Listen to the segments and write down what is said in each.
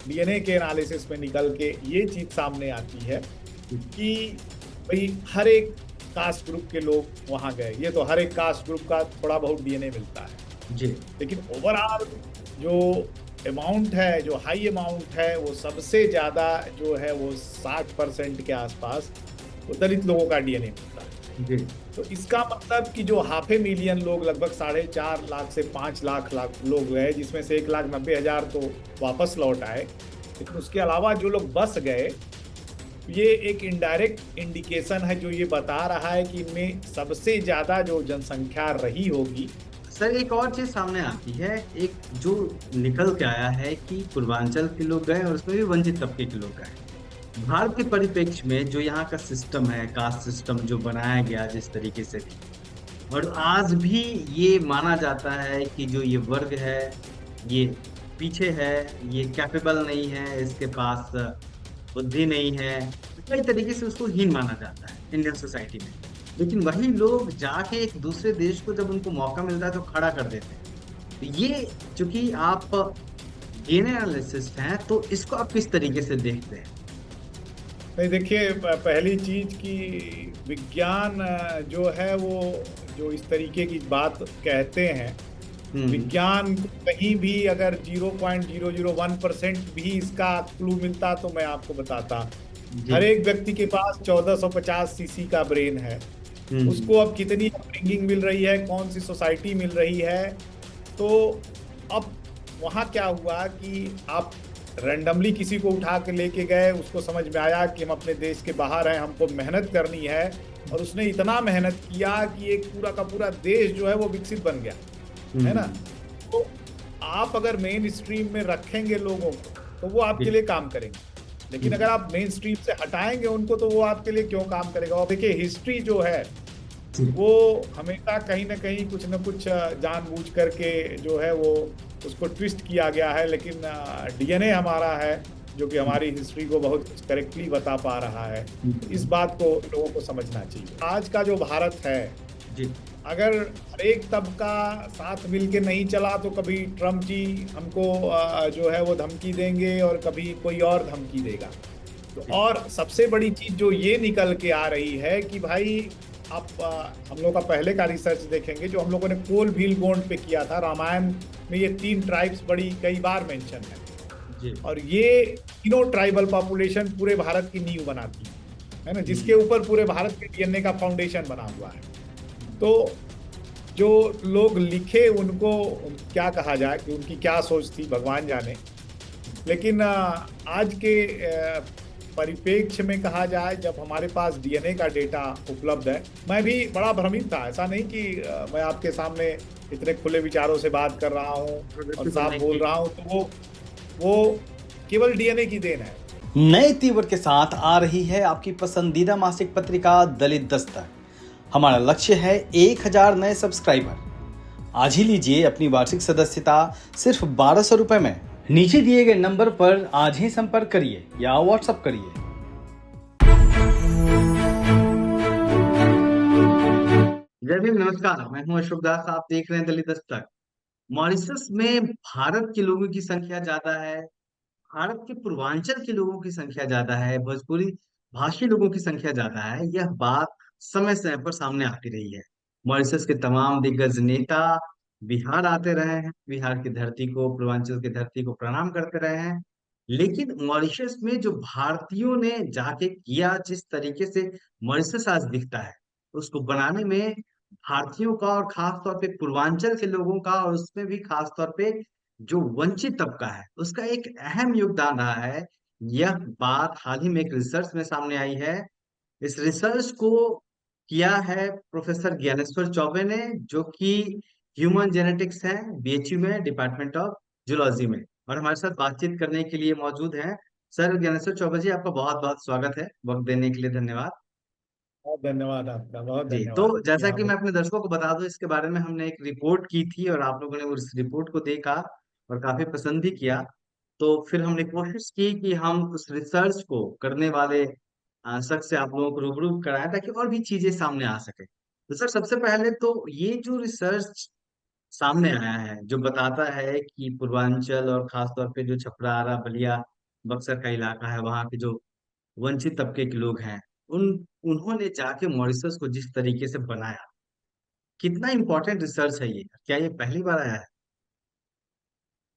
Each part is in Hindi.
डीएनए के एनालिसिस में निकल के ये चीज सामने आती है कि भाई हर एक कास्ट ग्रुप के लोग वहां गए। ये तो हर एक कास्ट ग्रुप का थोड़ा बहुत डीएनए मिलता है, जी। लेकिन ओवरऑल जो अमाउंट है, जो हाई अमाउंट है, वो सबसे ज्यादा जो है वो 60% के आसपास वो दलित लोगों का डीएनए मिलता है। जी। तो इसका मतलब कि जो हाफ ए मिलियन लोग, लगभग 4.5 लाख से 5 लाख लोग गए, जिसमें से 1,90,000 तो वापस लौट आए, लेकिन उसके अलावा जो लोग बस गए, ये एक इनडायरेक्ट इंडिकेशन है जो ये बता रहा है कि इनमें सबसे ज्यादा जो जनसंख्या रही होगी। सर एक और चीज सामने आती है, एक जो निकल के आया है कि पूर्वांचल के लोग गए और उसमें भी वंचित तबके के लोग गए। भारत के परिप्रेक्ष्य में जो यहाँ का सिस्टम है, कास्ट सिस्टम जो बनाया गया जिस तरीके से भी, और आज भी ये माना जाता है कि जो ये वर्ग है ये पीछे है, ये कैपेबल नहीं है, इसके पास बुद्धि नहीं है, कई तरीके से उसको हीन माना जाता है इंडियन सोसाइटी में। लेकिन वही लोग जाके एक दूसरे देश को जब उनको मौका मिलता है तो खड़ा कर देते हैं। तो ये, चूंकि आप डीएनए एनालिसिस्ट हैं, तो इसको आप किस तरीके से देखते हैं? नहीं, देखिए, पहली चीज की विज्ञान जो है वो जो इस तरीके की बात कहते हैं, हम्म। विज्ञान को कहीं भी अगर 0.001% भी इसका क्लू मिलता तो मैं आपको बताता। जी। हर एक व्यक्ति के पास 1450 सीसी का ब्रेन है। हम्म। उसको अब कितनी अपब्रिंगिंग मिल रही है, कौन सी सोसाइटी मिल रही है, तो अब वहाँ क्या हुआ कि आप रैंडमली किसी को उठा के लेके गए, उसको समझ में आया कि हम अपने देश के बाहर हैं, हमको मेहनत करनी है, और उसने इतना मेहनत किया कि एक पूरा का पूरा देश जो है वो विकसित बन गया, है ना। हम्म। तो आप अगर मेन स्ट्रीम में रखेंगे लोगों को तो वो आपके जी। लिए काम करेंगे, लेकिन हम्म। अगर आप मेन स्ट्रीम से हटाएंगे उनको तो वो आपके लिए क्यों काम करेगा। और देखिए, हिस्ट्री जो है जी। वो हमेशा कहीं ना कहीं कुछ ना कुछ जानबूझ करके जो है वो उसको ट्विस्ट किया गया है, लेकिन डीएनए हमारा है जो कि हमारी हिस्ट्री को बहुत करेक्टली बता पा रहा है। तो इस हम्म। बात को लोगों को समझना चाहिए। आज का जो भारत है, जी। अगर हर एक तबका साथ मिलके नहीं चला तो कभी ट्रम्प जी हमको जो है वो धमकी देंगे और कभी कोई और धमकी देगा। तो जी। और सबसे बड़ी चीज जो ये निकल के आ रही है कि भाई आप हम लोग का पहले का रिसर्च देखेंगे जो हम लोगों ने कोल भील गोंड पे किया था, रामायण में ये 3 ट्राइब्स बड़ी कई बार मेंशन है, जी। और ये तीनों ट्राइबल पॉपुलेशन पूरे भारत की नींव बनाती है ना, जिसके हम्म। ऊपर पूरे भारत के डीएनए का फाउंडेशन बना हुआ है। तो जो लोग लिखे उनको क्या कहा जाए कि उनकी क्या सोच थी, भगवान जाने। लेकिन आज के परिप्रेक्ष्य में कहा जाए, जब हमारे पास डीएनए का डेटा उपलब्ध है, मैं भी बड़ा भ्रमित था। ऐसा नहीं कि मैं आपके सामने इतने खुले विचारों से बात कर रहा हूँ और प्रगति साफ करने बोल की। रहा हूँ, तो वो केवल डीएनए की देन है। नए तीवर के साथ आ रही है आपकी पसंदीदा मासिक पत्रिका दलित दस्तक। हमारा लक्ष्य है 1,000 नए सब्सक्राइबर। आज ही लीजिए अपनी वार्षिक सदस्यता सिर्फ 1,200 रुपए में। नीचे दिए गए नंबर पर आज ही संपर्क करिए या व्हाट्सएप करिए। जय भीम, नमस्कार। मैं हूं अशोक दास, आप देख रहे हैं दलित दस्तक। मॉरिशस में भारत के लोगों की संख्या ज्यादा है, भारत के पूर्वांचल के लोगों की संख्या ज्यादा है, भोजपुरी भाषी लोगों की संख्या ज्यादा है। यह बात समय समय पर सामने आती रही है। मॉरिशस के तमाम दिग्गज नेता बिहार आते रहे हैं, बिहार की धरती को, पूर्वांचल की धरती को प्रणाम करते रहे हैं। लेकिन मॉरिशस में जो भारतीयों ने जाके किया, जिस तरीके से मॉरिशस आज दिखता है, उसको बनाने में भारतीयों का और खास तौर पे पूर्वांचल के लोगों का, और उसमें भी खास तौर पे जो वंचित तबका है उसका एक अहम योगदान रहा है। यह बात हाल ही में एक रिसर्च में सामने आई है। इस रिसर्च को किया है प्रोफेसर ज्ञानेश्वर चौबे ने, जो कि ह्यूमन जेनेटिक्स है बीएचयू में, डिपार्टमेंट ऑफ जूलॉजी में, और हमारे साथ बातचीत करने के लिए मौजूद हैं। सर ज्ञानेश्वर चौबे जी, आपका बहुत बहुत स्वागत है, वक्त देने के लिए धन्यवाद। बहुत धन्यवाद आपका, बहुत जी, तो धन्यवाद कि जैसा आप। कि मैं अपने दर्शकों को बता दूं, इसके बारे में हमने एक रिपोर्ट की थी और आप लोगों ने उस रिपोर्ट को देखा और काफी पसंद भी किया। तो फिर हमने कोशिश की कि हम उस रिसर्च को करने वाले शख्स से आप लोगों को रूबरू कराएं, ताकि और भी चीजें सामने आ सके। तो सर सबसे पहले तो ये जो रिसर्च सामने आया है, जो बताता है कि पूर्वांचल और खासतौर पे जो छपरा, आरा, बलिया बक्सर का इलाका है, वहाँ के जो वंचित तबके के लोग हैं, उन उन्होंने जाके मॉरिशस को जिस तरीके से बनाया, कितना इम्पोर्टेंट रिसर्च है ये, क्या ये पहली बार आया है?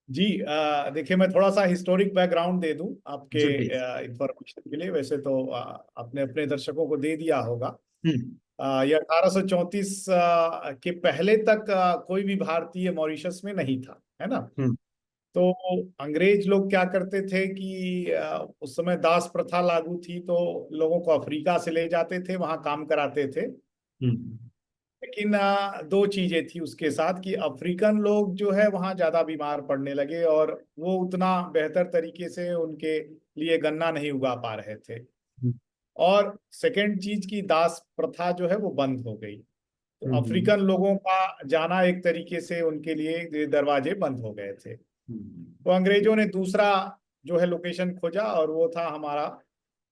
जी, देखिए, मैं थोड़ा सा हिस्टोरिक बैकग्राउंड दे दूं आपके जी प्लीज। इंफॉर्मेशन के लिए। वैसे तो आपने अपने दर्शकों को दे दिया होगा। हम्म। ये 1834 के पहले तक कोई भी भारतीय मॉरिशस में नहीं था, है ना। हम्म। तो अंग्रेज लोग क्या करते थे कि उस समय दास प्रथा लागू थी, तो लोगों को अफ्रीका से ले जाते थे, वहां काम कराते थे। हम्म। लेकिन दो चीजें थी उसके साथ कि अफ्रीकन लोग जो है वहां ज्यादा बीमार पड़ने लगे, और वो उतना बेहतर तरीके से उनके लिए गन्ना नहीं उगा पा रहे थे। हम्म। और सेकंड चीज की दास प्रथा जो है वो बंद हो गई। तो हम्म। अफ्रीकन लोगों का जाना एक तरीके से उनके लिए दरवाजे बंद हो गए थे। तो अंग्रेजों ने दूसरा जो है लोकेशन खोजा, और वो था हमारा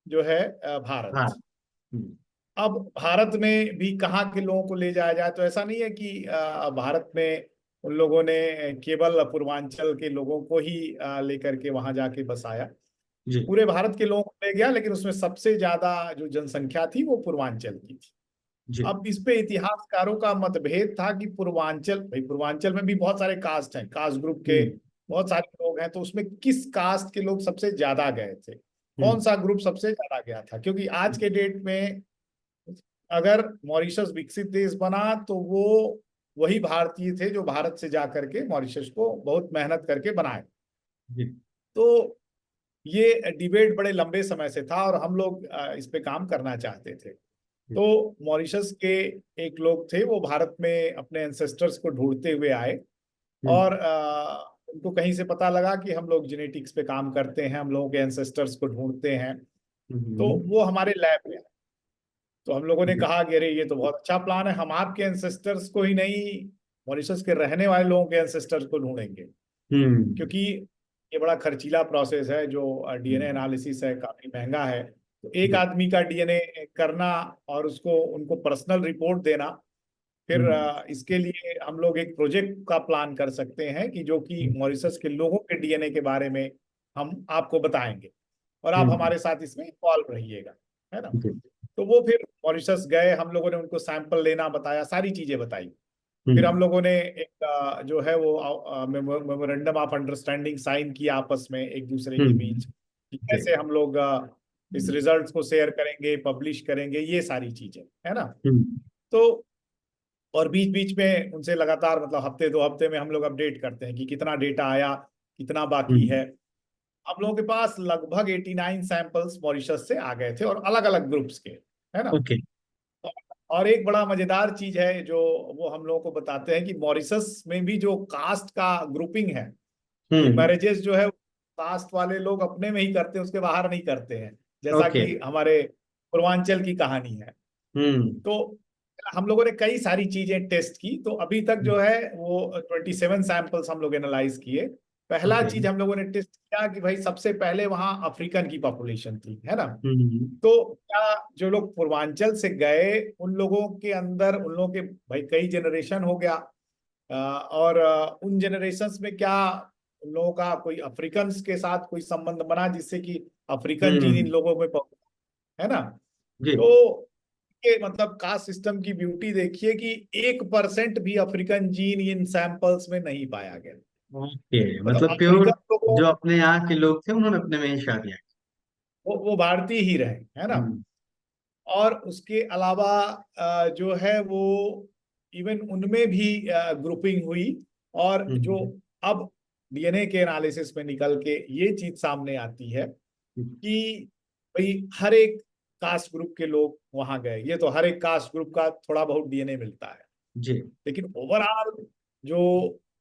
जो है भारत। हाँ। हम्म। अब भारत में भी कहाँ के लोगों को ले जाया जाए, तो ऐसा नहीं है कि भारत में उन लोगों ने केवल पूर्वांचल के लोगों को ही लेकर के वहां जाके बसाया। जी। पूरे भारत के लोगों को ले गया, लेकिन उसमें सबसे ज्यादा जो जनसंख्या थी वो पूर्वांचल की थी। जी। अब इस पे इतिहासकारों का मतभेद था कि पूर्वांचल, भाई पूर्वांचल में भी बहुत सारे कास्ट हैं, कास्ट ग्रुप के हम्म। बहुत सारे लोग हैं, तो उसमें किस कास्ट के लोग सबसे ज्यादा गए थे, कौन हम्म। सा ग्रुप सबसे ज्यादा गया था। क्योंकि आज के डेट में अगर मॉरिशस विकसित देश बना, तो वो वही भारतीय थे जो भारत से जा करके मॉरिशस को बहुत मेहनत करके बनाए। जी। तो ये डिबेट बड़े लंबे समय से था, और हम लोग इस पे काम करना चाहते थे। जी। तो मॉरिशस के एक लोग थे, वो भारत में अपने एंसेस्टर्स को ढूंढते हुए आए, हम्म। और उनको कहीं से पता लगा कि हम लोग जेनेटिक्स पे काम करते हैं, हम लोगों के एंसेस्टर्स को ढूंढते हैं। तो हम्म। वो हमारे लैब में आए। तो हम लोगों ने जी। कहा कि अरे ये तो बहुत अच्छा प्लान है, हम आपके एंसेस्टर्स को ही नहीं, मॉरिशस के रहने वाले लोगों के एंसेस्टर्स को ढूंढेंगे। हम्म। क्योंकि ये बड़ा खर्चीला प्रोसेस है, जो डीएनए हम्म। एनालिसिस है, काफी महंगा है। तो एक जी। आदमी का डीएनए करना और उसको उनको पर्सनल रिपोर्ट देना, फिर हम्म। इसके लिए हम लोग एक प्रोजेक्ट का प्लान कर सकते हैं कि जो कि मॉरिशस के लोगों के डीएनए के बारे में हम आपको बताएंगे, और आप हम्म। हमारे साथ इसमें इन्वॉल्व रहिएगा, है ना। जी। तो वो फिर मॉरिशस गए, हम लोगों ने उनको सैंपल लेना बताया, सारी चीजें बताई। फिर हम हम्म। लोगों ने एक जो है वो मेमोरेंडम ऑफ अंडरस्टैंडिंग साइन किया आपस में एक दूसरे के हम्म। बीच, कि जी। कैसे हम लोग इस रिजल्ट्स को शेयर करेंगे, पब्लिश करेंगे, ये सारी चीजें, है ना। हम्म। तो और बीच बीच में उनसे लगातार, मतलब हफ्ते दो हफ्ते में हम लोग अपडेट करते हैं कि कितना डेटा आया, कितना बाकी हम्म। है। हम लोगों के पास लगभग 89 सैंपल्स मॉरिशस से आ गए थे, और अलग अलग ग्रुप्स के, है ना। ओके। और एक बड़ा मजेदार चीज है जो वो हम लोगों को बताते हैं कि मॉरिशस में भी जो कास्ट का ग्रुपिंग है, भाई हम्म। मैरिजेस जो है कास्ट वाले लोग अपने में ही करते हैं, उसके बाहर नहीं करते हैं, जैसा ओके। कि हमारे पूर्वांचल की कहानी है। हम्म। तो हम लोगों ने कई सारी चीजें टेस्ट की, तो अभी तक जो है वो 27 सैंपल्स हम लोग एनालाइज किए। पहला ओके। चीज हम लोगों ने टेस्ट किया कि भाई सबसे पहले वहां अफ्रीकन की पॉपुलेशन थी, है ना। हम्म। तो क्या जो लोग पूर्वांचल से गए, उन लोगों के अंदर, उन लोगों के भाई कई जनरेशन हो गया, और उन जनरेशन्स में क्या उन लोगों का कोई अफ्रीकन के साथ कोई संबंध बना, जिससे कि अफ्रीकन जीन इन हम्म। लोगों में है ना। जी। तो ये मतलब कास्ट सिस्टम की ब्यूटी देखिए कि 1% भी अफ्रीकन जीन इन सैंपल्स में नहीं पाया गया। ओके, मतलब मतलब प्योर अफ्रीकन लोगों, जो अपने यहाँ के लोग थे उन्होंने अपने में ही शादियां वो भारतीय ही रहे, है ना। की। और उसके अलावा जो है वो इवन उनमें भी ग्रुपिंग हुई, और जो हम्म। अब डीएनए के एनालिसिस में निकल के ये चीज सामने आती है कि भाई हर एक कास्ट ग्रुप के लोग वहां गए। ये तो हर एक कास्ट ग्रुप का थोड़ा बहुत डीएनए मिलता है, जी। लेकिन ओवरऑल जो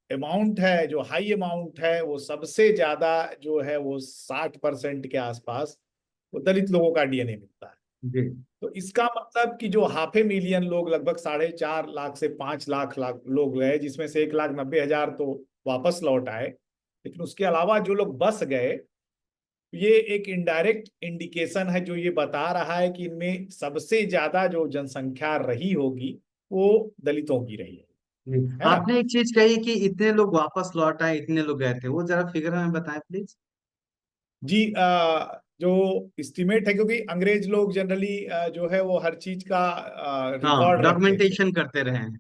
अमाउंट है, जो हाई अमाउंट है, वो सबसे ज्यादा जो है वो 60% के आसपास वो दलित लोगों का डीएनए मिलता है। जी। तो इसका मतलब कि जो 500,000 लोग, लगभग 4.5 लाख से 5 लाख लोग गए, जिसमें से 1,90,000 तो वापस लौट आए, लेकिन उसके अलावा जो लोग बस गए, ये एक इनडायरेक्ट इंडिकेशन है जो ये बता रहा है कि इनमें सबसे ज्यादा जो जनसंख्या रही होगी वो दलितों की रही है ना। आपने एक चीज कही कि इतने लोग वापस लौट आए, इतने लोग गए थे, वो जरा फिगर हमें बताएं प्लीज। जी, जो इस्टीमेट है, क्योंकि अंग्रेज लोग जनरली जो है वो हर चीज का हाँ, रिकॉर्ड रखते थे। डॉक्यूमेंटेशन करते रहे हैं।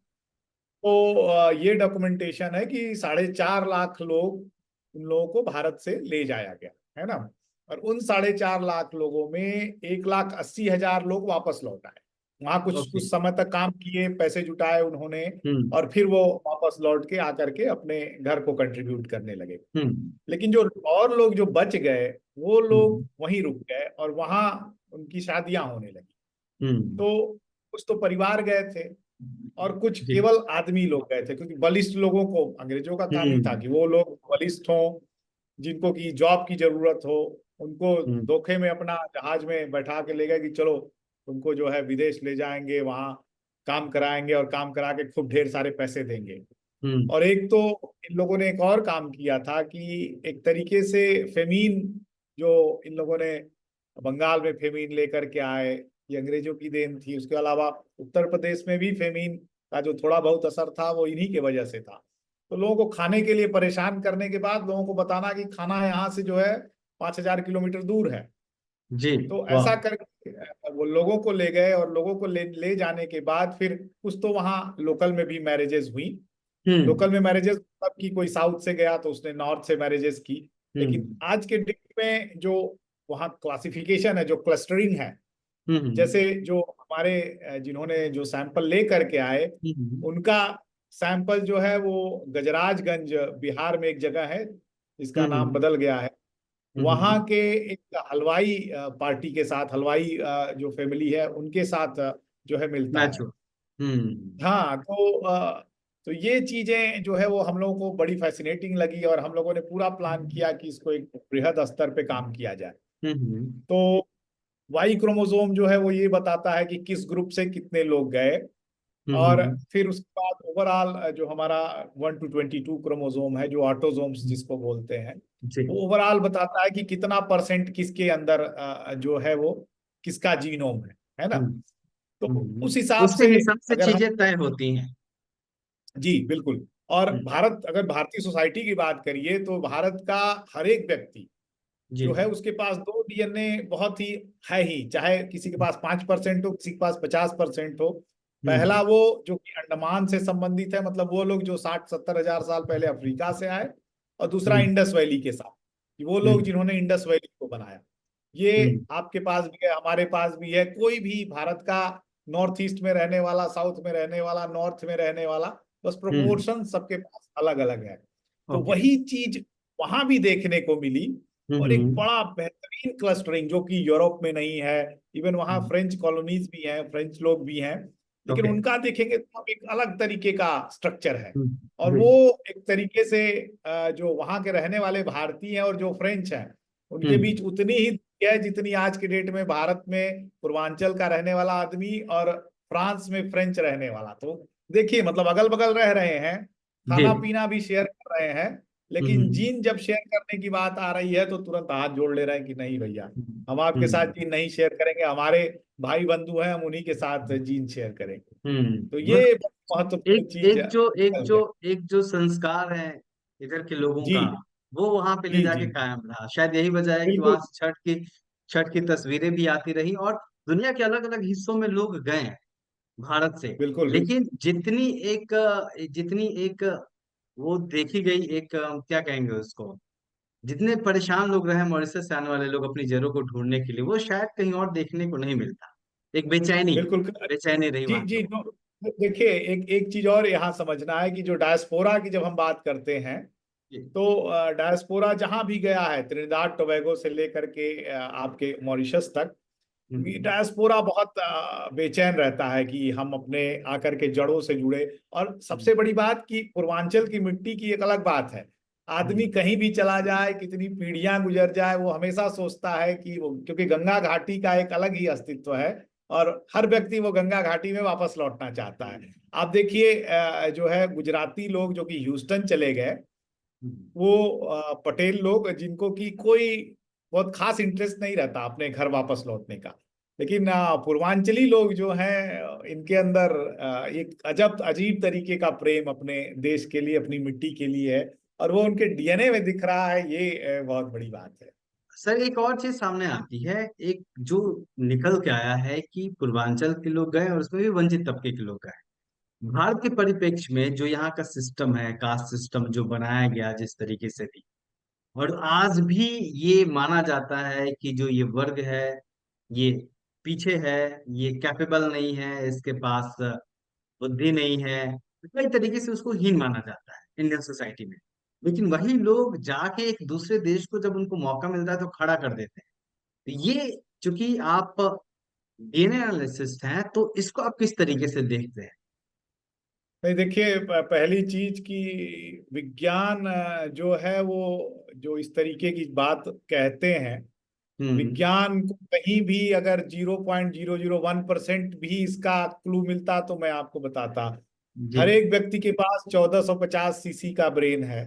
तो ये डॉक्यूमेंटेशन है कि 4.5 लाख लोग, उन लोगों को भारत से ले जाया गया, है ना। और उन 4.5 लाख लोगों में 1,80,000 लोग वापस लौट आए। वहां कुछ ओके। कुछ समय तक काम किए, पैसे जुटाए उन्होंने, हम्म। और फिर वो वापस लौट के आकर के अपने घर को कंट्रीब्यूट करने लगे। हम्म। लेकिन जो और लोग जो बच गए, वो लोग हम्म। वहीं रुक गए और वहां उनकी शादियां होने लगी। हम्म। तो कुछ तो परिवार गए थे, और कुछ जी। केवल आदमी लोग गए थे, क्योंकि बलिष्ठ लोगों को अंग्रेजों का काम ही था हम्म। कि वो लोग बलिष्ठ हों, जिनको की जॉब की जरूरत हो, उनको हम्म। धोखे में अपना जहाज में बैठा के ले गए कि चलो तुमको जो है विदेश ले जाएंगे, वहां काम कराएंगे और काम करा के खूब ढेर सारे पैसे देंगे। हम्म। और एक तो इन लोगों ने एक और काम किया था कि एक तरीके से फेमीन, जो इन लोगों ने बंगाल में फेमीन लेकर के आए, ये अंग्रेजों की देन थी। उसके अलावा उत्तर प्रदेश में भी फेमीन का जो थोड़ा बहुत असर था वो इन्हीं के वजह से था। तो लोगों को खाने के लिए परेशान करने के बाद लोगों को बताना कि खाना यहाँ से जो है 5,000 किलोमीटर दूर है। जी। तो वाह। ऐसा करके वो लोगों को ले गए, और लोगों को ले जाने के बाद फिर कुछ तो वहाँ लोकल में भी मैरिजेस हुई। हम्म। लोकल में मैरिजेस मतलब कि कोई साउथ से गया तो उसने नॉर्थ से मैरिजेस की। लेकिन हम्म। आज के डेट में जो वहाँ क्लासिफिकेशन है, जो क्लस्टरिंग है, हम्म। जैसे जो हमारे जिन्होंने जो सैंपल ले करके आए, हम्म। उनका सैंपल जो है वो गजराजगंज बिहार में एक जगह है जिसका नाम हम्म। बदल गया है, वहां हम्म। के एक हलवाई पार्टी के साथ, हलवाई जो फैमिली है उनके साथ जो है मिलता मैच है। हो। हम्म। हाँ, तो ये चीजें जो है वो हम लोगों को बड़ी फैसिनेटिंग लगी, और हम लोगों ने पूरा प्लान किया कि इसको एक बृहद स्तर पे काम किया जाए। हम्म। तो वाई क्रोमोसोम जो है वो ये बताता है कि किस ग्रुप से कितने लोग गए। और हम्म। फिर उसके बाद ओवरऑल जो हमारा 1 to 22 क्रोमोसोम है, जो ऑटोसोम्स जिसको बोलते हैं, जी। वो ओवरऑल बताता है कि कितना परसेंट किसके अंदर जो है वो किसका जीनोम है ना। तो उस हिसाब उसके से हिसाब से अगर हम, चीजें तय होती हैं। जी बिल्कुल। और हम्म। भारत, अगर भारतीय सोसाइटी की बात करिए तो भारत का हर एक व्यक्ति जी। जो है उसके पास दो डीएनए बहुत ही है ही, चाहे किसी के पास 5% हो, किसी के पास 50% हो। हम्म। पहला वो जो कि अंडमान से संबंधित है, मतलब वो लोग जो 60-70 हजार साल पहले अफ्रीका से आए। और दूसरा हम्म। इंडस वैली के साथ, कि वो लोग हम्म। जिन्होंने इंडस वैली को बनाया। ये हम्म। आपके पास भी है, हमारे पास भी है, कोई भी भारत का नॉर्थ ईस्ट में रहने वाला, साउथ में रहने वाला, नॉर्थ में रहने वाला, बस हम्म। प्रोपोर्शन सबके पास अलग अलग है। तो ओके। वही चीज वहां भी देखने को मिली। और एक हम्म। बड़ा बेहतरीन क्लस्टरिंग जो कि यूरोप में नहीं है। इवन वहाँ हम्म। फ्रेंच कॉलोनीज भी हैं, फ्रेंच लोग भी हैं, लेकिन ओके। उनका देखेंगे तो एक अलग तरीके का स्ट्रक्चर है। और जी। वो एक तरीके से जो वहाँ के रहने वाले भारतीय हैं और जो फ्रेंच हैं, उनके हम्म। बीच उतनी ही दूरी है जितनी आज के डेट में भारत में पूर्वांचल का रहने वाला आदमी और फ्रांस में फ्रेंच रहने वाला। तो देखिए, मतलब अगल बगल रह रहे हैं, जी। खाना पीना भी शेयर कर रहे हैं, लेकिन हम्म। जीन जब शेयर करने की बात आ रही है तो तुरंत हाथ जोड़ ले रहे हैं कि नहीं भैया, हम आपके साथ हम्म। जीन नहीं शेयर करेंगे, हमारे भाई बंधु हैं, हम उन्हीं के साथ जीन शेयर करेंगे। तो मतलब ये बहुत महत्वपूर्ण एक चीज एक जो एक निकल जो गई। एक जो संस्कार है इधर के लोगों जी का, वो वहां पे ले जी जी, जाके कायम रहा। शायद यही वजह है कि वहां बिल्कुल से छठ की तस्वीरें भी आती रही, और दुनिया के अलग अलग हिस्सों में लोग गए हैं भारत से। बिल्कुल बिल्कुल। लेकिन जितनी एक वो देखी गई एक क्या कहेंगे उसको, जितने परेशान लोग रहे मॉरिशस से आने वाले लोग अपनी जड़ों को ढूंढने के लिए, वो शायद कहीं और देखने को नहीं मिलता। एक बेचैनी बिल्कुल बेचैनी रही जी वहां के जी। लोगों देखिए, एक एक चीज और यहाँ समझना है कि जो डायस्पोरा की जब हम बात करते हैं, की। तो डायस्पोरा जहां भी गया है, त्रिनिदाद टोबैगो से लेकर के आपके मॉरिशस तक, हम्म। डायस्पोरा बहुत बेचैन रहता है कि हम अपने आकर के जड़ों से जुड़े। और हम्म। सबसे बड़ी बात कि पूर्वांचल की मिट्टी की एक अलग बात है। आदमी हम्म। कहीं भी चला जाए, कितनी पीढ़ियां गुजर जाए, वो हमेशा सोचता है कि वो, क्योंकि गंगा घाटी का एक अलग ही अस्तित्व है, और हर व्यक्ति वो गंगा घाटी में वापस लौटना चाहता है। आप देखिए, जो है गुजराती लोग जो कि ह्यूस्टन चले गए, हम्म। वो पटेल लोग जिनको कि कोई बहुत खास इंटरेस्ट नहीं रहता अपने घर वापस लौटने का, लेकिन पूर्वांचली लोग जो हैं, इनके अंदर एक अजब अजीब तरीके का प्रेम अपने देश के लिए, अपनी मिट्टी के लिए है, और वो उनके डीएनए में दिख रहा है। ये बहुत बड़ी बात है। सर एक और चीज सामने आती है, एक जो निकल के आया है कि पूर्वांचल के लोग गए और उसमें भी वंचित तबके के लोग गए। भारत के परिप्रेक्ष्य में जो यहाँ का सिस्टम है, कास्ट सिस्टम जो बनाया गया जिस तरीके से भी, और आज भी ये माना जाता है कि जो ये वर्ग है ये पीछे है, ये कैपेबल नहीं है, इसके पास बुद्धि नहीं है, कई तरीके से उसको हीन माना जाता है इंडियन सोसाइटी में। लेकिन वही लोग जाके एक दूसरे देश को जब उनको मौका मिलता है तो खड़ा कर देते हैं। तो ये, चूंकि आप डीएनए एनालिसिस्ट हैं, तो इसको आप किस तरीके से देखते हैं? नहीं देखिए, पहली चीज की विज्ञान जो है वो जो इस तरीके की बात कहते हैं, हम्म। विज्ञान को कहीं भी अगर 0.001% भी इसका क्लू मिलता तो मैं आपको बताता। जी। हर एक व्यक्ति के पास 1450 सीसी का ब्रेन है।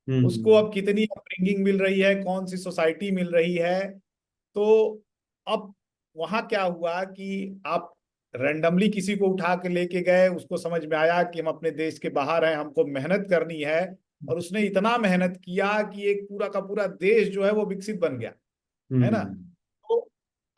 उसको हम्म। अब कितनी अपब्रिंगिंग मिल रही है, कौन सी सोसाइटी मिल रही है, तो अब वहां क्या हुआ कि आप रैंडमली किसी को उठा के लेके गए, उसको समझ में आया कि हम अपने देश के बाहर हैं, हमको मेहनत करनी है, और उसने इतना मेहनत किया कि एक पूरा का पूरा देश जो है वो विकसित बन गया, है ना। हम्म। तो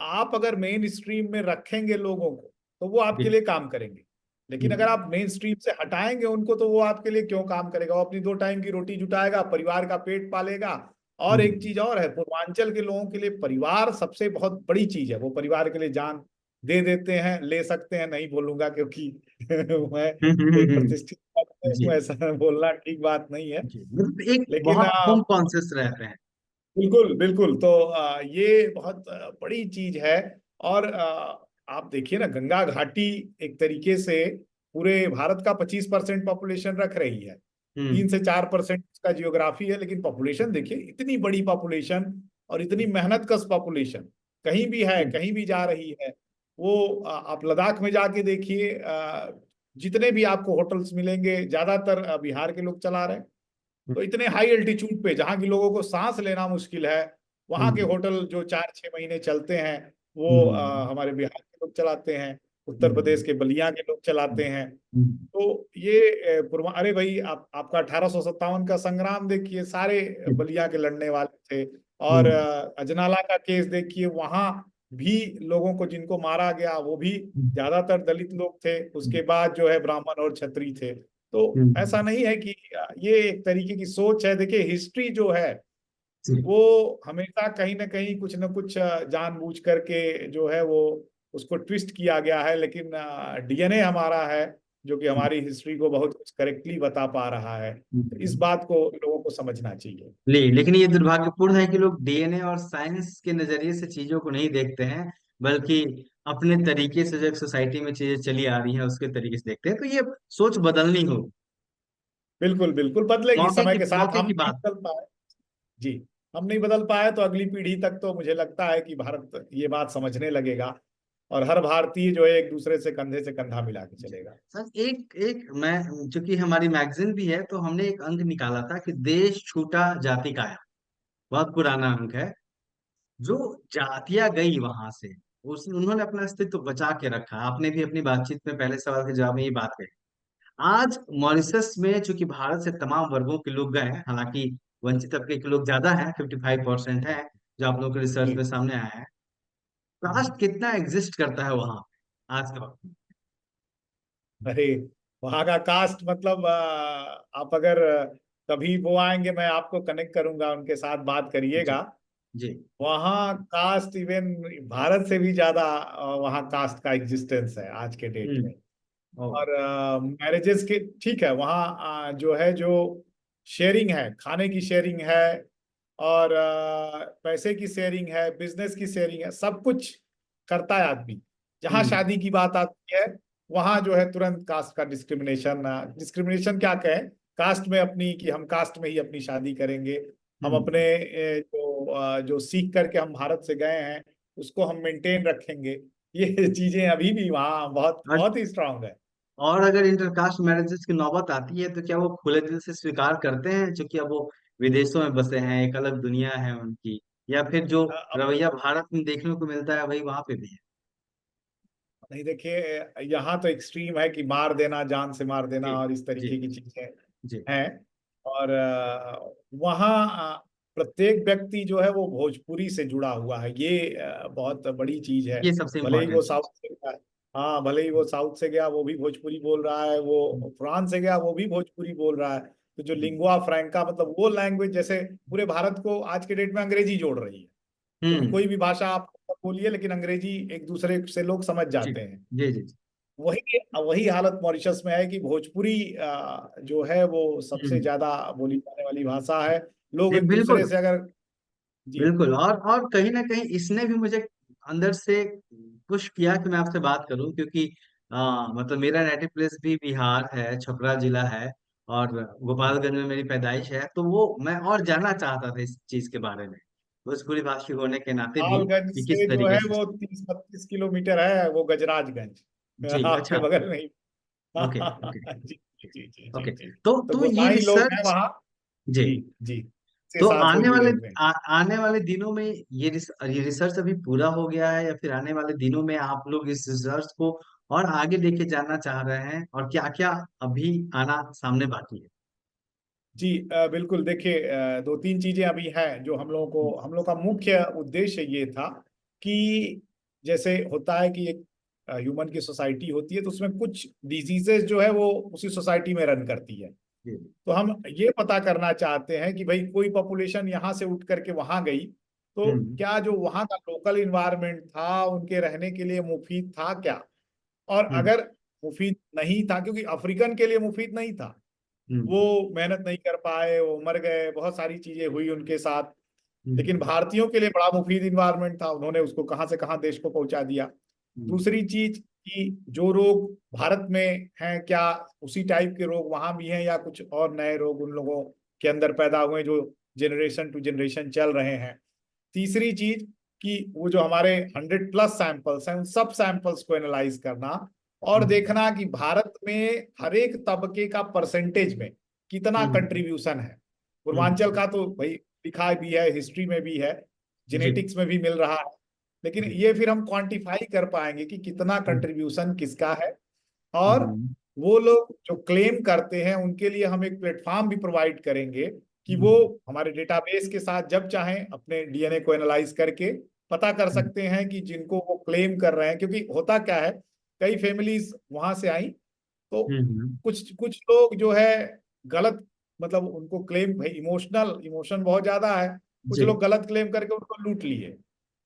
आप अगर मेन स्ट्रीम में रखेंगे लोगों को तो वो आपके जी। लिए काम करेंगे, लेकिन अगर हम्म। आप मेन स्ट्रीम से हटाएंगे उनको तो वो आपके लिए क्यों काम करेगा। वो अपनी 2 टाइम की रोटी जुटाएगा, परिवार का पेट पालेगा। और एक हम्म। चीज और है, पूर्वांचल के लोगों के लिए परिवार सबसे बहुत बड़ी चीज है। वो परिवार के लिए जान दे देते हैं, ले सकते हैं, नहीं बोलूंगा क्योंकि मैं एक हम्म। प्रतिष्ठित पद पे जी। हूं, ऐसा बोलना ठीक बात नहीं है। जी, मतलब एक लेकिन बहुत होम कॉन्शियस रहते हैं। बिल्कुल बिल्कुल, तो ये बहुत बड़ी चीज है। और आप देखिए ना, गंगा घाटी एक तरीके से पूरे भारत का 25% पॉपुलेशन रख रही है। हम्म। 3 से 4% का जियोग्राफी है, लेकिन पॉपुलेशन देखिए, इतनी बड़ी पॉपुलेशन और इतनी मेहनत कश पॉपुलेशन कहीं भी है, हम्म। कहीं भी जा रही है। वो आप लद्दाख में जाके देखिए, जितने भी आपको होटल्स मिलेंगे ज्यादातर बिहार के लोग चला रहे हैं। तो इतने हाई एल्टीट्यूड पे जहाँ के लोगों को सांस लेना मुश्किल है, वहाँ के हम्म। होटल जो 4-6 महीने चलते हैं वो हम्म। हमारे बिहार के लोग चलाते हैं, उत्तर प्रदेश हम्म। के बलिया के लोग चलाते हैं। हम्म। तो ये अरे भाई, आप आपका 1857 का संग्राम देखिए, सारे बलिया के लड़ने वाले थे। और हम्म। अजनाला का केस देखिए, वहां भी लोगों को जिनको मारा गया वो भी ज्यादातर दलित लोग थे, उसके बाद जो है ब्राह्मण और क्षत्रिय थे। तो ऐसा हम्म। नहीं है कि ये एक तरीके की सोच है। देखिए, हिस्ट्री जो है जी। वो हमेशा कहीं ना कहीं कुछ ना कुछ जानबूझ करके जो है वो उसको ट्विस्ट किया गया है, लेकिन डीएनए हमारा है जो कि हमारी हिस्ट्री को बहुत कुछ करेक्टली बता पा रहा है। तो इस हम्म। बात को लोगों को समझना चाहिए। लेकिन ये दुर्भाग्यपूर्ण है कि लोग डीएनए और साइंस के नजरिए से चीजों को नहीं देखते हैं, बल्कि अपने तरीके से जो सोसाइटी में चीजें चली आ रही हैं उसके तरीके से देखते हैं। तो ये सोच बदलनी हो। बिल्कुल बिल्कुल बदलेगी समय के साथ। मौके हम की नहीं बात। बदल पाए, जी, हम नहीं बदल पाए तो अगली पीढ़ी तक तो मुझे लगता है कि भारत ये बात समझने लगेगा, और हर भारतीय जो है एक दूसरे से कंधा मिला के चलेगा। सर एक एक मैं, चूंकि हमारी मैगजीन भी है, तो हमने एक अंक निकाला था कि देश छूटा जाति काया। बहुत पुराना अंक है। जो जातियां गई वहां से, उस उन्होंने अपना अस्तित्व बचा के रखा। आपने भी अपनी बातचीत में पहले सवाल के जवाब में ये बात कही। आज मॉरिशस में चूंकि भारत से तमाम वर्गों के लोग गए हैं, हालांकि वंचित तबके के लोग ज्यादा हैं, 55% है जो आप लोगों के रिसर्च जी। में सामने आया है। हम्म। कास्ट कितना एग्जिस्ट करता है वहां आज के वक्त में? अरे, वहाँ का कास्ट मतलब आप अगर कभी वो आएंगे, मैं आपको कनेक्ट करूंगा, उनके साथ बात जी। करिएगा। जी। वहाँ कास्ट इवन भारत से भी ज्यादा वहाँ कास्ट का एग्जिस्टेंस है आज के डेट हम्म। में। ओ। और मैरिजेस के ठीक है, वहाँ जो है जो शेयरिंग है, खाने की शेयरिंग है, और पैसे की शेयरिंग है, बिजनेस की शेयरिंग है, सब कुछ करता है आदमी। जहाँ हम्म। शादी की बात आती है वहाँ जो है तुरंत कास्ट का डिस्क्रिमिनेशन, डिस्क्रिमिनेशन क्या कहें, कास्ट में अपनी, कि हम कास्ट में ही अपनी शादी करेंगे। हम अपने हम्म। जो सीख करके हम भारत से गए हैं उसको हम मेंटेन रखेंगे। ये चीजें अभी भी वहाँ बहुत और बहुत ही स्ट्रांग है। और अगर इंटरकास्ट मैरिजेस की नौबत आती है तो क्या वो खुले दिल से स्वीकार करते हैं, क्योंकि अब वो विदेशों में बसे हैं, एक अलग दुनिया है उनकी? या फिर जो अब रवैया भारत में देखने को मिलता है वही वहां पे भी है? नहीं देखिए, यहाँ तो एक्सट्रीम है कि मार देना, जान से मार देना जी। और इस जी। तरीके की चीजें जी। हैं। और वहाँ प्रत्येक व्यक्ति जो है वो भोजपुरी से जुड़ा हुआ है। ये बहुत बड़ी चीज है। ये सबसे भले ही वो इम्पोर्टेंट चीज। साउथ से गया, हाँ भले ही वो साउथ से गया वो भी भोजपुरी बोल रहा है, वो फ्रांस से गया वो भी भोजपुरी बोल रहा है। तो जो लिंगुआ फ्रैंका, मतलब वो लैंग्वेज जैसे पूरे भारत को आज के डेट में अंग्रेजी जोड़ रही है, क्योंकि हम्म। कोई भी भाषा आप बोलिए लेकिन अंग्रेजी एक दूसरे से लोग समझ जी जाते हैं। जी जी। वही वही हालत मॉरिशस में है कि भोजपुरी जो है वो सबसे हम्म। ज्यादा बोली जाने वाली भाषा है। लोग जी एक दूसरे बिल्कुल। से अगर, जी बिल्कुल, और कहीं ना कहीं इसने भी मुझे अंदर से पुश किया कि मैं आपसे बात करूं, क्योंकि मतलब मेरा नेटिव प्लेस भी बिहार है, छपरा जिला है, और गोपालगंज में मेरी पैदाइश है। तो वो मैं और जानना चाहता था इस चीज के बारे में, भोजपुरी भाषी होने के नाते भी, लालगंज कि किस से जो तरीके है से। वो 30-32 किलोमीटर है वो गजराजगंज, जी आपके अच्छा। बगल में ही। ओके ओके जी जी जी जी जी ओके। जी। तो तो ये गोसाई लोग हैं रिसर्च। वहाँ। जी। जी जी, के तो साथ वो आने जुड़े वाले हुए हैं। आने वाले दिनों में ये रिसर्च अभी पूरा हो गया है, या फिर आने वाले दिनों में आप लोग इस रिसर्च को और आगे लेके जाना चाह रहे हैं, और क्या क्या अभी आना सामने बाकी है? जी बिल्कुल, देखिए दो तीन चीजें अभी हैं जो हम लोग का मुख्य उद्देश्य ये था कि जैसे होता है कि एक ह्यूमन की सोसाइटी होती है तो उसमें कुछ डिजीजेस जो है वो उसी सोसाइटी में रन करती है। जी। तो हम ये पता करना चाहते हैं कि भाई कोई पॉपुलेशन यहाँ से उठ करके वहां गई तो हम्म क्या जो वहां का लोकल इन्वायरमेंट था उनके रहने के लिए मुफीद था क्या, और हम्म अगर मुफीद नहीं था, क्योंकि अफ्रीकन के लिए मुफीद नहीं था, वो हम्म मेहनत नहीं कर पाए, वो मर गए, बहुत सारी चीजें हुई उनके साथ। हम्म लेकिन भारतीयों के लिए बड़ा मुफीद इन्वायरमेंट था, उन्होंने उसको कहाँ से कहाँ देश को पहुंचा दिया। हम्म दूसरी चीज कि जो रोग भारत में हैं क्या उसी टाइप के रोग वहां भी हैं या कुछ और नए रोग उन लोगों के अंदर पैदा हुए जो जनरेशन टू जनरेशन चल रहे हैं। तीसरी चीज कि वो जो हमारे 100+ सैंपल्स हैं उन सब सैंपल्स को एनालाइज करना और हम्म देखना कि भारत में हर एक तबके का परसेंटेज में कितना हम्म कंट्रीब्यूशन है। पूर्वांचल हम्म, का तो भाई लिखा भी है, हिस्ट्री में भी है, जी जेनेटिक्स में भी मिल रहा है, लेकिन जी। ये फिर हम क्वांटिफाई कर पाएंगे कि कितना हम्म कंट्रीब्यूशन किसका है। और हम्म वो लोग जो क्लेम करते हैं उनके लिए हम एक प्लेटफॉर्म भी प्रोवाइड करेंगे कि वो हम्म हमारे डेटाबेस के साथ जब चाहें अपने डीएनए को एनालाइज करके पता कर हम्म सकते हैं कि जिनको वो क्लेम कर रहे हैं। क्योंकि होता क्या है, कई फैमिलीज वहां से आई तो हम्म, कुछ कुछ लोग जो है गलत, मतलब उनको क्लेम, भाई इमोशन बहुत ज्यादा है, कुछ जी। लोग गलत क्लेम करके उनको लूट लिए।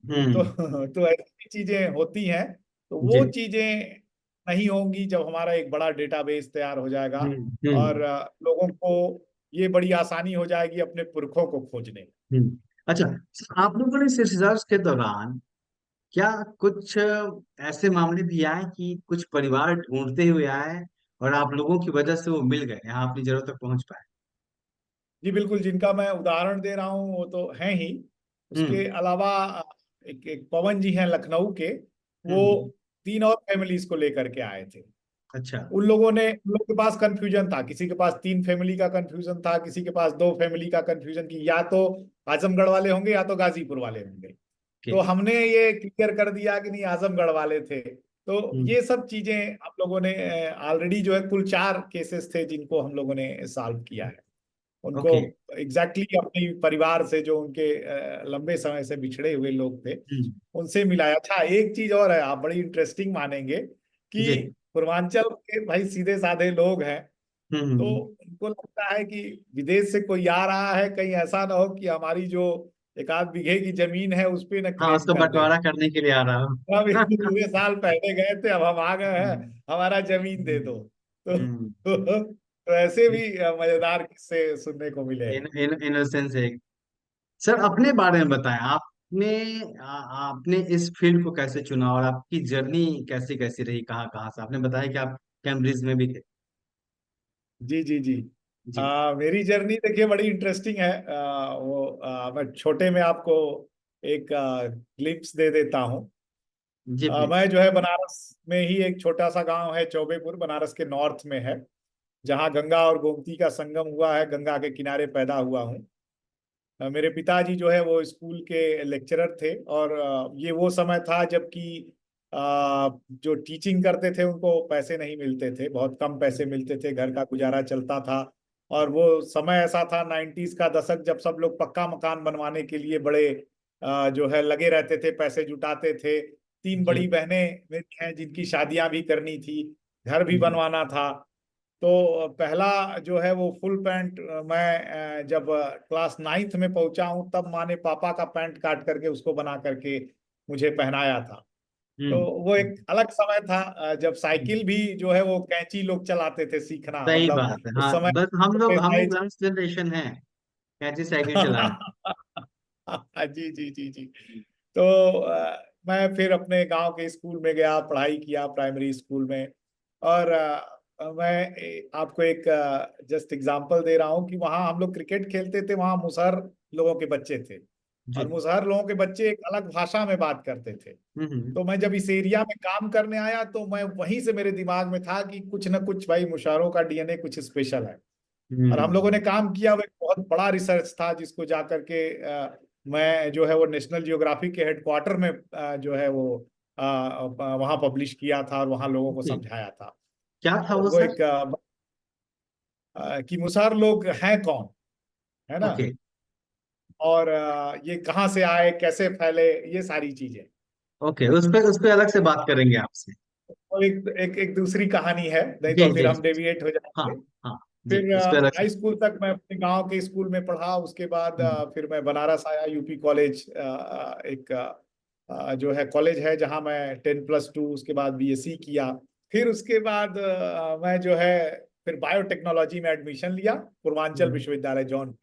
तो हम्म तो ऐसी चीजें होती हैं। तो वो जी। चीजें नहीं होंगी जब हमारा एक बड़ा डेटाबेस तैयार हो जाएगा, और हम्म लोगों को ये बड़ी आसानी हो जाएगी अपने पुरखों को खोजने में। अच्छा सर, आप लोगों ने इस रिसर्च के दौरान क्या कुछ ऐसे मामले भी आए कि कुछ परिवार ढूंढते हुए आए, और आप लोगों की वजह से वो मिल गए, यहाँ अपनी जरूरत तक पहुंच पाए? जी बिल्कुल, जिनका मैं उदाहरण दे रहा हूँ वो तो हैं ही। उसके हम्म अलावा एक पवन जी हैं लखनऊ के, वो हम्म। 3 और फैमिलीज को लेकर के आए थे। अच्छा। उन लोग के पास कंफ्यूजन था, किसी के पास 3 फैमिली का कंफ्यूजन था, किसी के पास 2 फैमिली का कंफ्यूजन, की या तो आजमगढ़ वाले होंगे या तो गाजीपुर वाले होंगे। ओके। तो हमने ये क्लियर कर दिया कि नहीं, आजमगढ़ वाले थे। तो हम्म ये सब चीजें हम लोगों ने ऑलरेडी जो है कुल 4 केसेस थे जिनको हम लोगों ने सॉल्व किया है। उनको ओके। एग्जैक्टली अपने परिवार से जो उनके लंबे समय से बिछड़े हुए लोग थे हम्म उनसे मिलाया। अच्छा, एक चीज और है, आप बड़ी इंटरेस्टिंग मानेंगे जी। कि पूर्वांचल के भाई सीधे साधे लोग हैं, तो हम्म। उनको लगता है कि विदेश से कोई आ रहा है, कहीं ऐसा ना हो कि हमारी जो 1 आध बीघे की जमीन है उस पे न हाँ, क्लेम उसको कर दे। बंटवारा करने के लिए आ रहा हूँ। हम इतने साल पहले गए थे, अब हम आ गए हैं, हम्म हमारा जमीन दे दो। तो हम्म, तो ऐसे भी मजेदार किस्से सुनने को मिले हैं। इनोसेंस है। सर, अपने बारे में बताएं, आपने इस फील्ड को कैसे चुना, और आपकी जर्नी कैसी कैसी रही, कहाँ कहाँ से? आपने बताया कि आप कैम्ब्रिज में भी थे। जी जी जी। जी मेरी जर्नी देखिए बड़ी इंटरेस्टिंग है। मैं छोटे में आपको एक ग्लिम्स दे देता हूँ। जी प्लीज। मैं जो है बनारस में ही एक छोटा सा गांव है चौबेपुर, बनारस के नॉर्थ में है, जहाँ गंगा और गोमती का संगम हुआ है, गंगा के किनारे पैदा हुआ हूँ। मेरे पिताजी जो है वो स्कूल के लेक्चरर थे, और ये वो समय था जबकि जो टीचिंग करते थे उनको पैसे नहीं मिलते थे, बहुत कम पैसे मिलते थे, घर का गुजारा चलता था। और वो समय ऐसा था 90s का दशक, जब सब लोग पक्का मकान बनवाने के लिए बड़े जो है लगे रहते थे, पैसे जुटाते थे। तीन जी। बड़ी बहनें मेरी हैं जिनकी शादियां भी करनी थी, घर भी हम्म। बनवाना था। तो पहला जो है वो फुल पैंट मैं जब क्लास 9th में पहुंचा हूं, तब माँ ने पापा का पैंट काट करके उसको बना करके मुझे पहनाया था। तो वो हम्म। एक अलग समय था, जब हम्म। साइकिल भी जो है वो कैंची लोग चलाते थे सीखना, सही मतलब बात है, उस हाँ। समय बस हम लोग लास्ट जनरेशन है कैची साइकिल चलाने। जी जी जी जी। तो मैं फिर अपने गांव के स्कूल में गया, पढ़ाई किया प्राइमरी स्कूल में। और मैं आपको एक जस्ट एग्जांपल दे रहा हूँ कि वहाँ हम लोग क्रिकेट खेलते थे, वहाँ मुसहर लोगों के बच्चे थे। जी। और मुसहर लोगों के बच्चे एक अलग भाषा में बात करते थे। हम्म। तो मैं जब इस एरिया में काम करने आया, तो मैं वहीं से मेरे दिमाग में था कि कुछ ना कुछ भाई मुशहरों का डीएनए कुछ स्पेशल है। और हम लोगों ने हम्म। काम किया, वो एक बहुत बड़ा रिसर्च था जिसको जा करके मैं जो है वो नेशनल जियोग्राफी के हेडक्वार्टर में जो है वो वहाँ पब्लिश किया था और वहाँ लोगों को ओके। समझाया था। क्या था और वो वो सर? एक कि मुसहर लोग हैं कौन, है ना, ओके। और ये कहाँ से आए, कैसे फैले, ये सारी चीजें। ओके, उस पे अलग से बात करेंगे आपसे। और एक एक एक दूसरी कहानी है, नहीं जी तो फिर जी हम जी। डेविएट हो हाँ। जाएंगे। हाँ। जी, फिर उस पे अलग से। हाई स्कूल तक मैं अपने गांव के स्कूल में पढ़ा। उसके बाद हम्म। फिर मैं बनारस आया, यूपी कॉलेज, एक जो है कॉलेज है जहां मैं 10+2, उसके बाद बीएससी किया। फिर उसके बाद मैं जो है फिर बायोटेक्नोलॉजी में एडमिशन लिया, पूर्वांचल हम्म। विश्वविद्यालय जौन।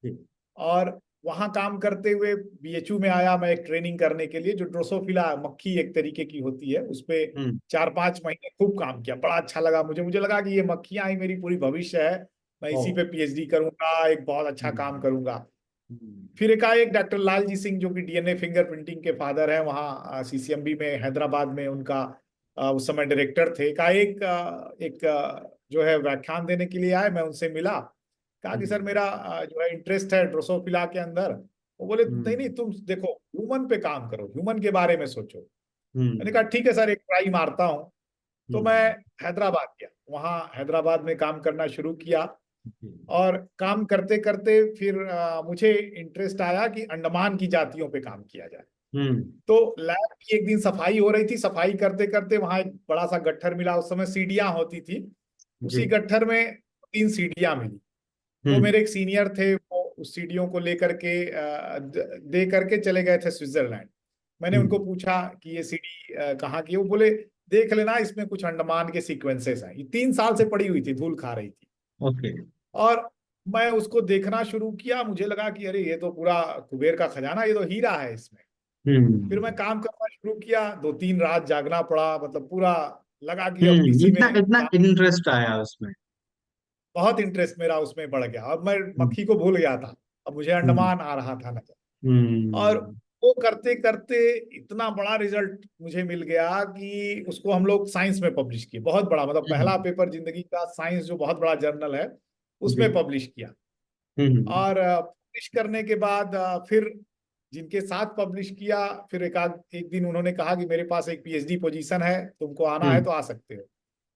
जी। और वहां काम करते हुए बीएचयू में आया मैं एक ट्रेनिंग करने के लिए, जो ड्रोसोफिला मक्खी एक तरीके की होती है, उस पे हम्म। 4-5 महीने खूब काम किया। बड़ा अच्छा लगा मुझे लगा कि ये मक्खियां ही मेरी पूरी भविष्य है, मैं ओ। इसी पे पीएचडी करूंगा, एक बहुत अच्छा काम हम्म। करूंगा। हम्म। फिर एकाएक डॉक्टर लालजी सिंह, जो कि डीएनए फिंगर प्रिंटिंग के फादर हैं, वहाँ सीसीएमबी में हैदराबाद में उनका उस समय डायरेक्टर थे, एकाएक एक जो है व्याख्यान देने के लिए आए। मैं उनसे मिला, कहा कि सर हम्म। मेरा जो है इंटरेस्ट है ड्रोसोफिला के अंदर। वो बोले नहीं नहीं, हम्म। तुम देखो ह्यूमन पे काम करो, ह्यूमन के बारे में सोचो। मैंने कहा हम्म। ठीक है सर, एक ट्राई मारता हूँ। तो मैं हम्म। हैदराबाद गया, वहाँ हैदराबाद में काम करना शुरू किया। हम्म। और काम करते करते फिर मुझे इंटरेस्ट आया कि अंडमान की जातियों पे काम किया जाए। हम्म। तो लैब की एक दिन सफाई हो रही थी, सफाई करते करते वहां एक बड़ा सा गट्ठर मिला, उस समय सीढ़ियां होती थी। जी। उसी गट्ठर में 3 सीढ़ियां मिली। तो हम्म। मेरे एक सीनियर थे, वो उस सीढ़ियों को लेकर के दे करके चले गए थे स्विट्जरलैंड। मैंने उनको हम्म। पूछा कि ये सीढ़ी कहाँ की है? वो बोले देख लेना, इसमें कुछ अंडमान के सीक्वेंसेस हैं। ये 3 साल से पड़ी हुई थी, धूल खा रही थी। ओके। और मैं उसको देखना शुरू किया, मुझे लगा कि अरे ये तो पूरा कुबेर का खजाना, ये तो हीरा है इसमें। फिर मैं हम्म। काम करना शुरू किया, 2-3 रात जागना पड़ा, मतलब पूरा लगा कि अब इसी इतना में इतना काम। इंटरेस्ट आया उसमें। बहुत इंटरेस्ट मेरा उसमें बढ़ गया, अब मैं हम्म। मक्खी को भूल गया था, अब मुझे हम्म। अंडमान आ रहा था नजर। और हम्म। वो करते करते इतना बड़ा रिजल्ट मुझे मिल गया कि उसको हम लोग साइंस में पब्लिश किए, बहुत बड़ा, मतलब पहला हम्म। पेपर जिंदगी का साइंस, जो बहुत बड़ा जर्नल है, जी। उसमें पब्लिश किया। हम्म। और पब्लिश करने के बाद फिर जिनके साथ पब्लिश किया, फिर एक दिन उन्होंने कहा कि मेरे पास एक पीएचडी पोजीशन है, तुमको आना है हम्म। तो आ सकते हो।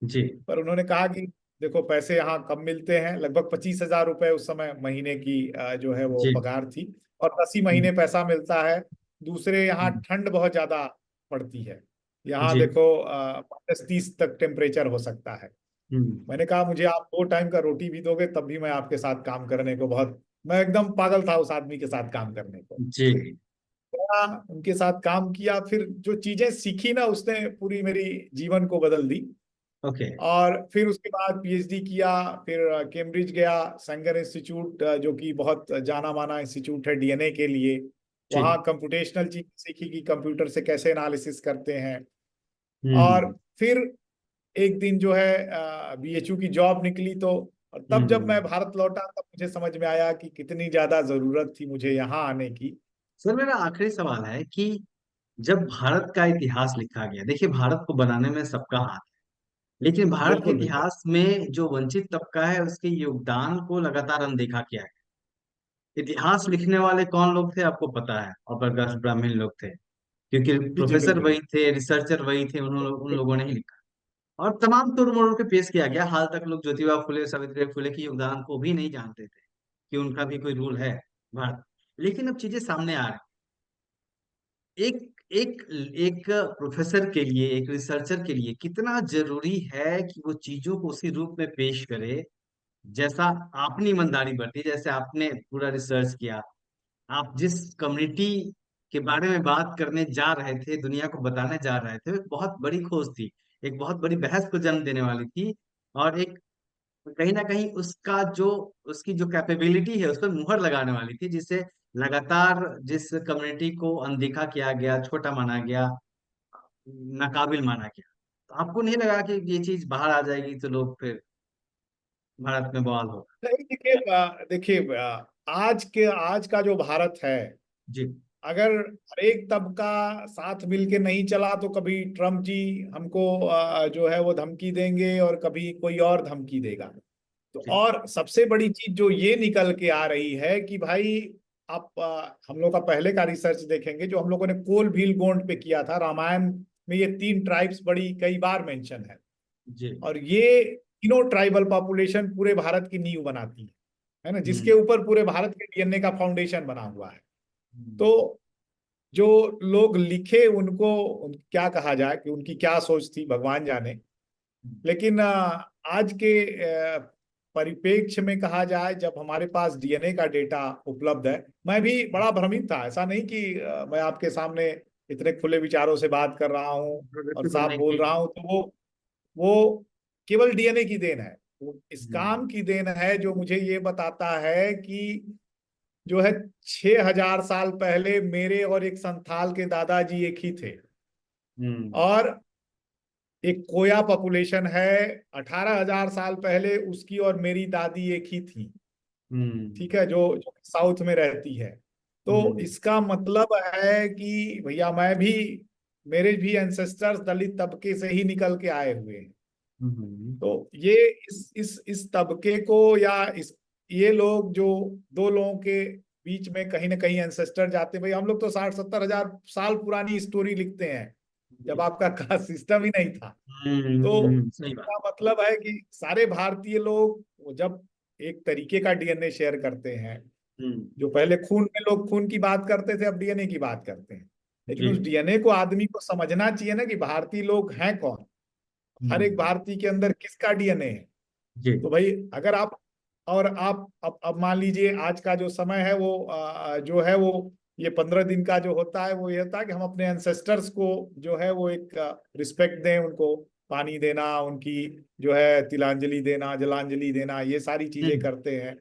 जी। पर उन्होंने कहा कि देखो पैसे यहाँ कम मिलते हैं, लगभग 25,000 रुपये उस समय महीने की जो है वो जी। पगार थी, और 10 ही महीने हम्म। पैसा मिलता है। दूसरे यहाँ हम्म। ठंड बहुत ज्यादा पड़ती है, यहाँ जी। देखो -30 तक टेम्परेचर हो सकता है। हम्म। मैंने कहा मुझे आप 2 टाइम का रोटी भी दोगे तब भी मैं आपके साथ काम करने को बहुत, मैं एकदम पागल था उस आदमी के साथ काम करने को। जी। थोड़ा उनके साथ काम किया, फिर जो चीजें सीखी ना, उसने पूरी मेरी जीवन को बदल दी। ओके। और फिर उसके बाद पीएचडी किया। फिर कैम्ब्रिज गया, सेंगर इंस्टीट्यूट, जो कि बहुत जाना माना इंस्टीट्यूट है डीएनए के लिए। जी। वहाँ कंप्यूटेशनल चीज सीखी कि कंप्यूटर से कैसे एनालिसिस करते हैं। और हम्म। फिर एक दिन जो है बीएचयू की जॉब निकली, तो और तब जब मैं हम्म। भारत लौटा, तब मुझे समझ में आया कि कितनी ज्यादा जरूरत थी मुझे यहाँ आने की। सर, मेरा आखिरी सवाल है कि जब भारत का इतिहास लिखा गया, देखिए भारत को बनाने में सबका हाथ है, लेकिन भारत के बिल्कुल बिल्कुल। इतिहास में जो वंचित तबका है उसके योगदान को लगातार अनदेखा किया है। इतिहास लिखने वाले कौन लोग थे आपको पता है? अपर कास्ट ब्राह्मण लोग थे, क्योंकि जी जी प्रोफेसर बिल्कुल। वही थे, रिसर्चर वही थे, उन लोगों ने ही लिखा। और तमाम तोड़ मरोड़ के पेश किया गया। हाल तक लोग ज्योतिबा फुले, सावित्रीबाई फुले के योगदान को भी नहीं जानते थे कि उनका भी कोई रोल है भारत। लेकिन अब चीजें सामने आ रही। एक एक एक प्रोफेसर के लिए, एक रिसर्चर के लिए कितना जरूरी है कि वो चीजों को उसी रूप में पेश करे जैसा आपने ईमानदारी बरती, जैसे आपने पूरा रिसर्च किया। आप जिस कम्युनिटी के बारे में बात करने जा रहे थे, दुनिया को बताने जा रहे थे, वो एक बहुत बड़ी खोज थी, एक बहुत बड़ी बहस को जन्म देने वाली थी। और एक कहीं ना कहीं उसका जो, उसकी जो कैपेबिलिटी है उस पर मुहर लगाने वाली थी, जिससे लगातार जिस कम्युनिटी को अनदेखा किया गया, छोटा माना गया, नाकाबिल माना गया। तो आपको नहीं लगा कि ये चीज बाहर आ जाएगी तो लोग फिर भारत में बवाल होगा? नहीं, देखिए देखिए आज का जो भारत है, जी। अगर हर एक तबका साथ मिलके नहीं चला तो कभी ट्रम्प जी हमको जो है वो धमकी देंगे और कभी कोई और धमकी देगा। तो जी। और सबसे बड़ी चीज जो ये निकल के आ रही है कि भाई आप हम लोग का पहले का रिसर्च देखेंगे जो हम लोगों ने कोल भील गोंड पे किया था, रामायण में ये 3 ट्राइब्स बड़ी कई बार मेंशन है। जी। और ये तीनों ट्राइबल पॉपुलेशन पूरे भारत की नींव बनाती है ना, जिसके हम्म। ऊपर पूरे भारत के डीएनए का फाउंडेशन बना हुआ है। हम्म। तो जो लोग लिखे उनको क्या कहा जाए कि उनकी क्या सोच थी भगवान जाने। लेकिन आज के परिप्रेक्ष्य में कहा जाए, जब हमारे पास डीएनए का डेटा उपलब्ध है, मैं भी बड़ा भ्रमित था। ऐसा नहीं कि मैं आपके सामने इतने खुले विचारों से बात कर रहा हूँ और प्रगति साफ करने बोल की। रहा हूँ, तो वो केवल डीएनए की देन है। वो इस हम्म। काम की देन है जो मुझे ये बताता है कि जो है 6,000 साल पहले मेरे और एक संथाल के दादाजी एक ही थे। हम्म। और एक कोया पॉपुलेशन है, 18,000 साल पहले उसकी और मेरी दादी एक ही थी। हम्म। ठीक है, जो साउथ में रहती है। तो हम्म। इसका मतलब है कि भैया मैं भी, मेरे भी एंसेस्टर्स दलित तबके से ही निकल के आए हुए हैं। हम्म। तो ये इस तबके को, या इस ये लोग जो दो लोगों के बीच में कहीं ना कहीं एंसेस्टर जाते, भाई हम लोग तो 60-70 हजार साल पुरानी स्टोरी लिखते हैं, जब आपका कास्ट सिस्टम ही नहीं था। तो सही बात। इसका मतलब है कि सारे भारतीय लोग वो जब एक तरीके का डीएनए शेयर करते हैं, हम्म। जो पहले खून में लोग खून की बात करते थे, अब डीएनए की बात करते हैं। लेकिन जी। उस डीएनए को आदमी को समझना चाहिए ना कि भारतीय लोग हैं कौन, हर एक हम्म। भारतीय के अंदर किसका डीएनए है। जी। तो भाई अगर आप, और आप अब मान लीजिए आज का जो समय है वो जो है वो ये 15 दिन का जो होता है वो ये होता है कि हम अपने एंसेस्टर्स को जो है वो एक रिस्पेक्ट दें, उनको पानी देना, उनकी जो है तिलांजलि देना, जलांजलि देना, ये सारी चीजें हम्म। करते हैं।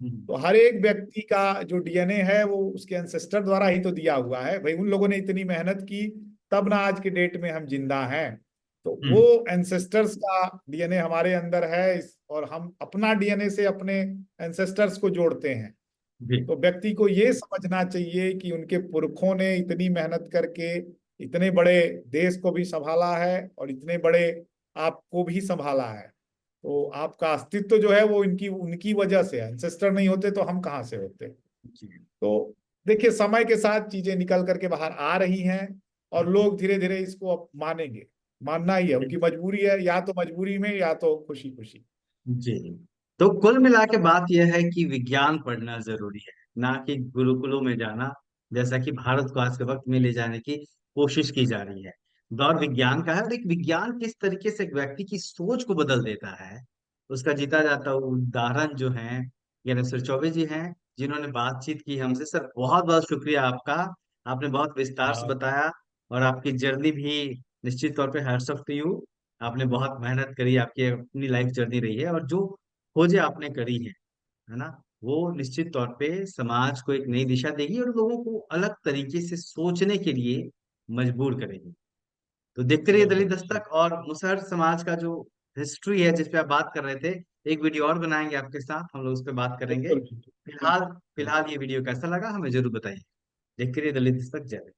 हम्म। तो हर एक व्यक्ति का जो डीएनए है वो उसके एंसेस्टर द्वारा ही तो दिया हुआ है। भाई उन लोगों ने इतनी मेहनत की, तब ना आज के डेट में हम जिंदा हैं। तो वो हम्म। एंसेस्टर्स का डीएनए हमारे अंदर है, और हम अपना डीएनए से अपने एंसेस्टर्स को जोड़ते हैं। जी। तो व्यक्ति को ये समझना चाहिए कि उनके पुरखों ने इतनी मेहनत करके इतने बड़े देश को भी संभाला है और इतने बड़े आपको भी संभाला है। तो आपका अस्तित्व जो है वो इनकी उनकी वजह से है। एंसेस्टर नहीं होते तो हम कहाँ से होते। जी। तो देखिए समय के साथ चीजें निकल करके बाहर आ रही हैं, और लोग धीरे धीरे इसको अब मानेंगे। मानना ही है, उनकी मजबूरी है, या तो मजबूरी में या तो खुशी खुशी। जी। तो कुल मिला के बात यह है कि विज्ञान पढ़ना जरूरी है, ना कि गुरुकुलों में जाना, जैसा कि भारत को आज के वक्त में ले जाने की कोशिश की जा रही है। दौर विज्ञान का है, और एक विज्ञान किस तरीके से एक व्यक्ति की सोच को बदल देता है, उसका जीता जाता उदाहरण जो है ज्ञानेश्वर सर चौबे जी हैं, जिन्होंने बातचीत की हमसे। सर बहुत बहुत शुक्रिया आपका, आपने बहुत विस्तार से हाँ, बताया। और आपकी जर्नी भी निश्चित तौर पे हैट्स ऑफ टू यू। आपने बहुत मेहनत करी, आपकी अपनी लाइफ जर्नी रही है, और जो खोजें आपने करी है ना, वो निश्चित तौर पे समाज को एक नई दिशा देगी और लोगों को अलग तरीके से सोचने के लिए मजबूर करेगी। तो देखते रहिए दलित बिल्कुल दस्तक। और मुसहर समाज का जो हिस्ट्री है जिस पे आप बात कर रहे थे, एक वीडियो और बनाएंगे आपके साथ, हम लोग उस पर बात करेंगे। बिल्कुल फिलहाल बिल्कुल। फिलहाल ये वीडियो कैसा लगा हमें जरूर बताइए। देखते रहिए दलित दस्तक। जय हिंद।